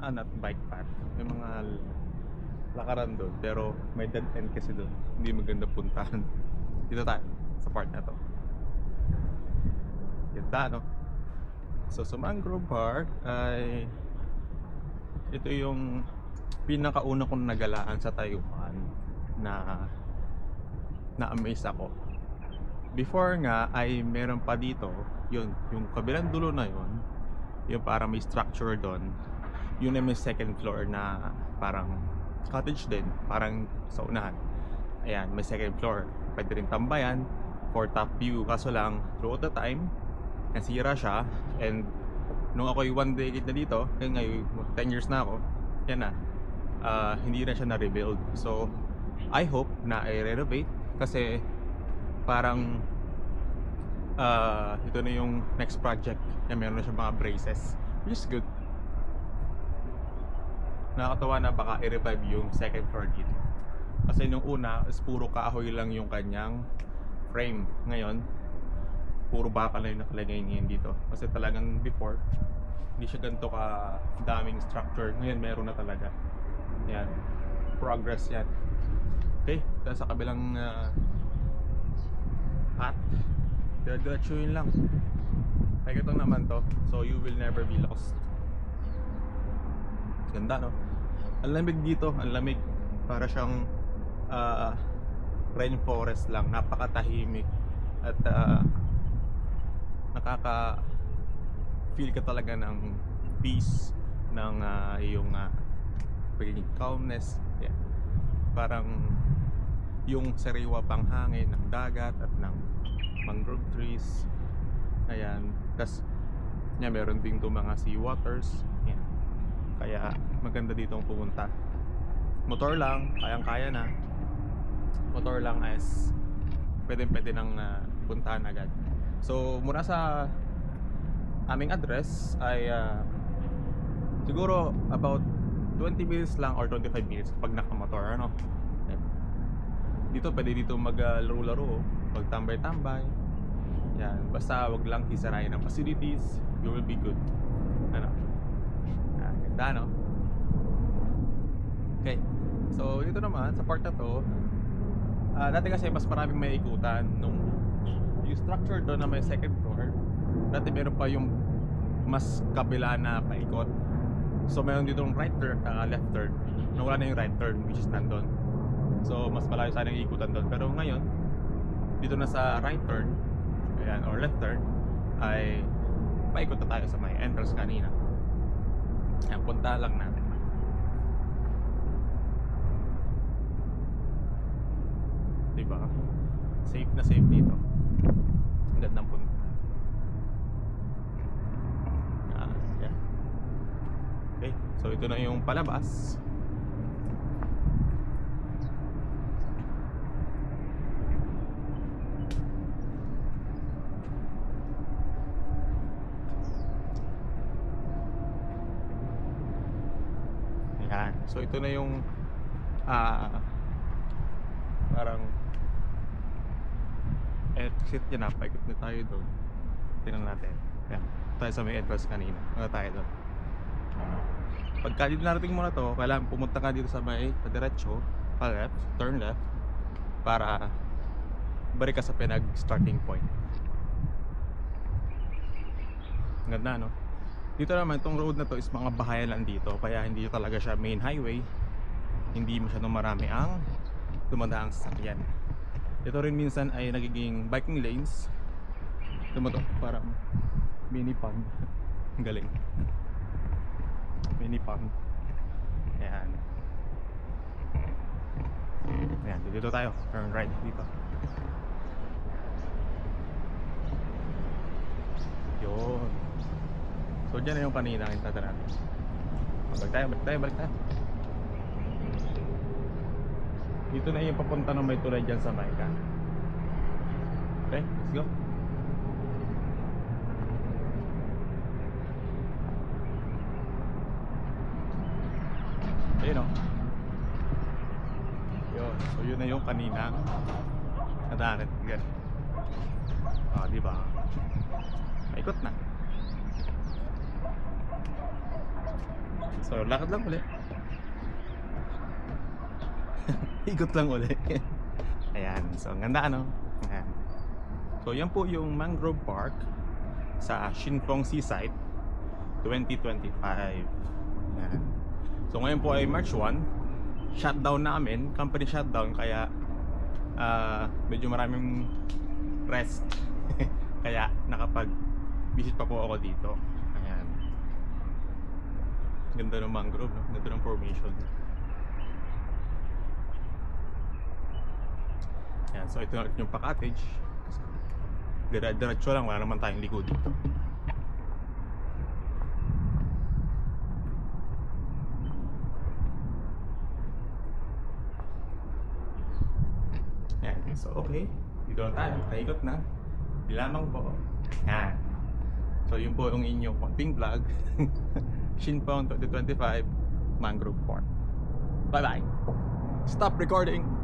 ano, bike path. May mga lakaran doon, pero may dead end kasi doon. Hindi maganda puntahan. Dito tayo, sa part na to. Ganda, no? So, sa Mangrove Park ay ito yung pinakauna kong nagalaan sa Taiwan na na-amaze ako. Before nga ay meron pa dito, yun, yung kabilang dulo na yun, yung parang may structure doon. Yun ay may second floor na parang cottage din, parang sa unahan. Ayan, may second floor. Pwede rin tambayan for top view. Kaso lang, throughout the time, nasira siya. And nung ako'y 1 decade na dito, ngayon 10 years na ako, yan na, hindi na siya na-rebuild. So, I hope na i-renovate kasi parang ito na yung next project na meron na siya mga braces, which is good. Nakakatawa na baka i-revive yung second floor dito kasi nung una is puro kahoy lang yung kanyang frame. Ngayon puro bakal na yung nakalagay ngayon dito kasi talagang before hindi siya ganito ka daming structure. Ngayon meron na talaga. Yan, progress yan. Okay, tapos sa kabilang path, diretso yun lang. Kaya ito naman to, so you will never be lost. Ganda, no? Ang lamig dito, ang lamig. Para siyang rainforest lang, napakatahimik. At nakaka feel ka talaga ng peace, ng iyong pagiging calmness. Yeah. Parang yung sariwa pang hangin ng dagat at ng mangrove trees. Ayan. Tapos meron din itong mga sea waters. Yan. Kaya maganda ditong pumunta. Motor lang, kayang-kaya na. Motor lang as pwede nang puntahan agad. So mula sa aming address ay siguro about 20 minutes lang or 25 minutes pag nakamotor, ano. Dito pwede dito maglaro-laro, magtambay-tambay. Yan, basta wag lang sisirain ng facilities, you will be good. Ano? Ganda, no? Okay. So dito naman sa part na to, dati kasi mas maraming may ikutan nung yung structure doon na may second floor. Dati meron pa yung mas kabila na paikot. So meron dito yung right turn, left turn. Nawala na yung right turn, which is nandun. So mas malayo sana yung ikutan doon. Pero ngayon, dito na sa right turn, ayan, or left turn, ay paikot na tayo sa may entrance kanina. Ayan, punta lang natin. Diba? Safe na safe dito. Ang gandang punta. Yeah. Okay, so ito na yung palabas. Ayan, so ito na yung parang exit niya na, paikot na tayo doon. Tingnan natin. Ayan, tayo sa may entrance kanina. Tayo doon. Pagka dito narating mo na to, kailangan pumunta ka dito sa may padiretso, pa left, turn left, para balik ka sa pinag-starting point. Ganda, no? Dito naman, itong road na to is mga bahayan lang dito, kaya hindi talaga siya main highway. Hindi masyadong marami ang dumadaang sasakyan. Ito rin minsan ay nagiging biking lanes. Ito mo to, parang mini pond. Ang galing. Mini pond. Ayan. Ayan, dito tayo. Turn right dito. Yun. So dyan na yung kanina ang tata natin. Balik tayo. Dito na yung papunta ng may tulay dyan sa Maika. Okay, let's go. Ayun, o. Yun. So yun na yung kanina nadaanan. Yan. Diba? Maikot na. So, lakad lang ulit. Ikot lang ulit. Ayan. So, ang ganda ano? Ayan. So, yan po yung Mangrove Park sa Shinpong Seaside 2025. Ayan. So, ngayon po ay March 1. Shutdown namin. Company shutdown. Kaya, medyo maraming rest. Kaya, nakapag-visit pa po ako dito. Ayan. Ganda ng mangrove, no? Ganda ng formation. Ayan, so ito na yung pa-cottage. Diretso lang, wala naman tayong ligo dito. Ayan, so okay. Dito na tayo, paikot na. Lamang po. Ayan. So yun po yung inyong konting vlog. Shinpong 2025 Mangrove Park. Bye bye. Stop recording.